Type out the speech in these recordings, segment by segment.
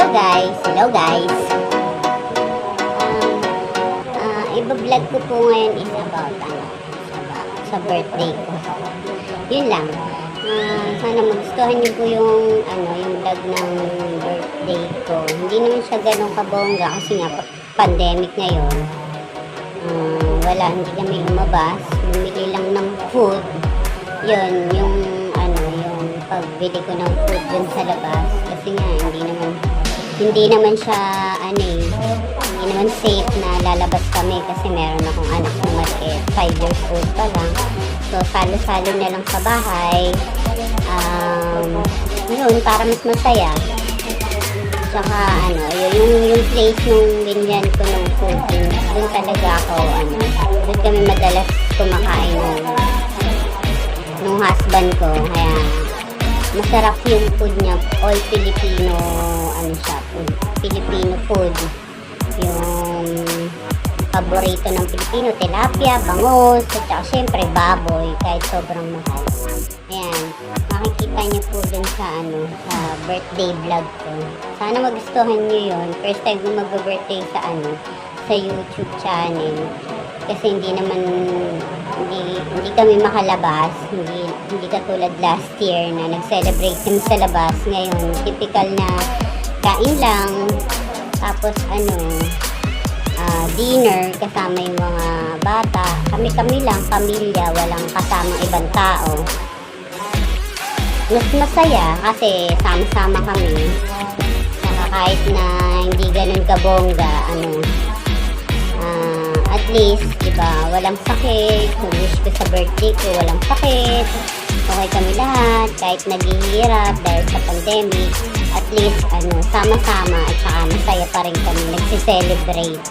Hello guys! Hello guys! Iba-vlog ko po ngayon is about sa birthday ko. Yun lang. Sana magustuhan niyo po yung yung vlog ng birthday ko. Hindi naman siya ganun kabongga kasi nga pandemic ngayon. Hindi kami lumabas. Bumili lang ng food. Yun, yung pagbili ko ng food dun sa labas. Kasi nga, hindi naman siya, hindi naman safe na lalabas kami kasi meron akong anak na maliit, 5 years old pa lang. So, salo-salo na lang sa bahay. Yun, para mas masaya. Tsaka, yung place nung binyan ko ng food, dun talaga ako, dun kami madalas kumakain nung husband ko. Kaya, masarap yung food niya. All Filipino, Filipino food. Yung paborito ng Pilipino, tilapia, bangus, at saka syempre baboy, kahit sobrang mahal. Ayan, makikita niyo po dun sa birthday vlog ko. Sana magustuhan niyo yun. First time ko mag-birthday sa YouTube channel. Kasi hindi kami makalabas. Hindi katulad last year na nag-celebrate kami sa labas. Ngayon, typical na kain lang. Tapos dinner kasama yung mga bata. Kami lang, pamilya, walang kasamang ibang tao. Mas masaya kasi sama-sama kami. Saka kahit na hindi ganun kabongga, at least, diba, walang sakit. Wish ko sa birthday ko, walang sakit. Okay kami lahat, kahit naghihirap dahil sa pandemic. At least, sama-sama at saka masaya pa rin kami. Nagsi-celebrate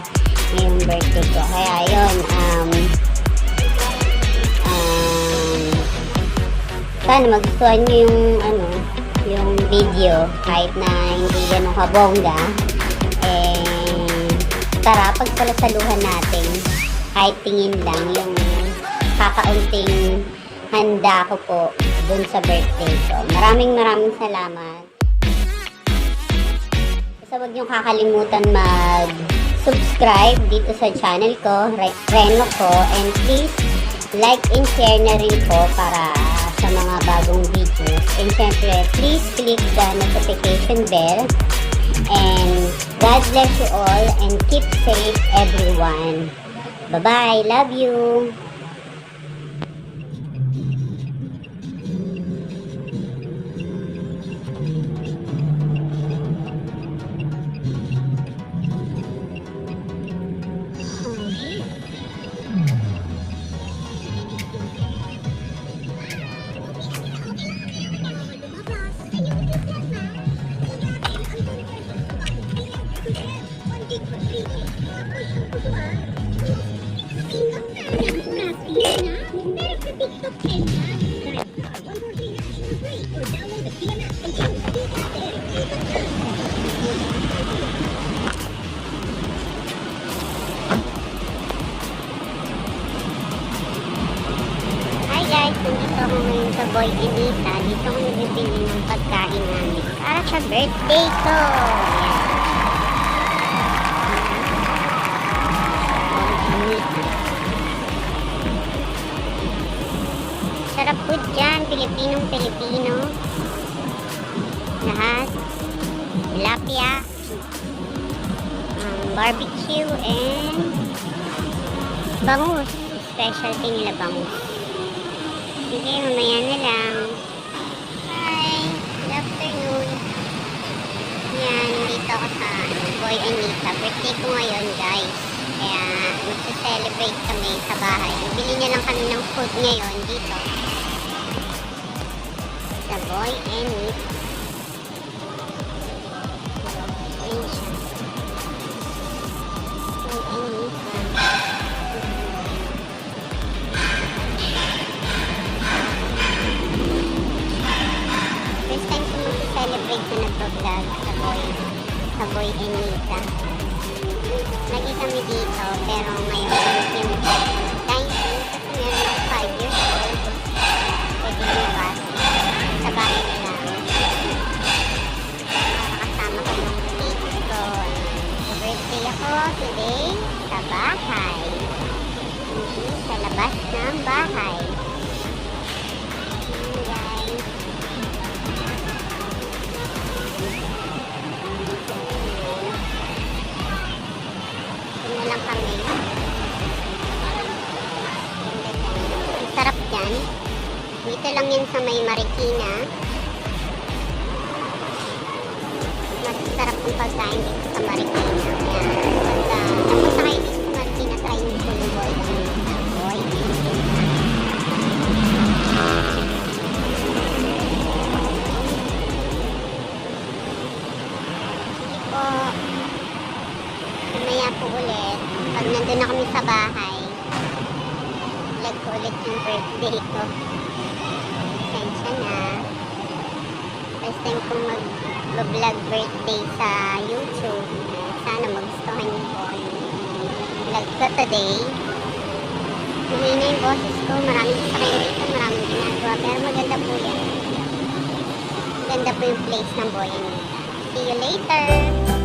ngayong birthday ko. Kaya, yun, sana magustuhan nyo yung video. Kahit na hindi ganun kabongga. Tara, pagpalasaluhan natin, kahit tingin lang, yung kakaunting handa ko po dun sa birthday ko. Maraming salamat. So, huwag niyong kakalimutan mag-subscribe dito sa channel ko, Reno ko, and please like and share na rin po para sa mga bagong videos. And syempre, please click the notification bell. And God bless you all and keep safe everyone. Bye-bye. Love you. Hi guys, nandito ako ngayon sa Boy Anita. Dito ako nagbibili ng pagkain namin para sa birthday ko. Sarap po dyan, Pilipinong-Pilipino. Lahat. Tilapia. Barbecue and bangus. Specialty nila bangus. Sige, mamaya na lang. Hi! Good afternoon. Yan, dito ako sa Boy Anita. Birthday ko ngayon, guys. Kaya, magsa-celebrate kami sa bahay. Bili niya lang kami ng food ngayon dito. Sa Boy Anita. Ayan siya. Boy Anita. First time ko mag-celebrate ko nag-vlog sa Boy Anita. Lagi kami dito, pero ngayon yung time kasi meron ako 5 years old. Pwede lumabas sa bahay na lang. bahay. Hindi sa labas ng bahay. Ayan, guys. Ito na lang kami. Ang sarap yan. Dito lang yan sa may Marikina. Masarap ang pagkain dito sa Marikina. Kaya, pagka napunta kayo dito sa Marikina, try nyo po yung boy. Boy. Sige po. Mamaya po ulit. Pag nandun na kami sa bahay, vlog ko ulit yung birthday ko. Pasensya na. First time kong mag-vlog birthday sa YouTube. Sana magustuhan niyo po yung vlog ko today. Mahina yung boses ko. Maraming sasakyan dito. Maraming ginagawa. Pero maganda po yan. Maganda po yung place ng Boyanita. See you later!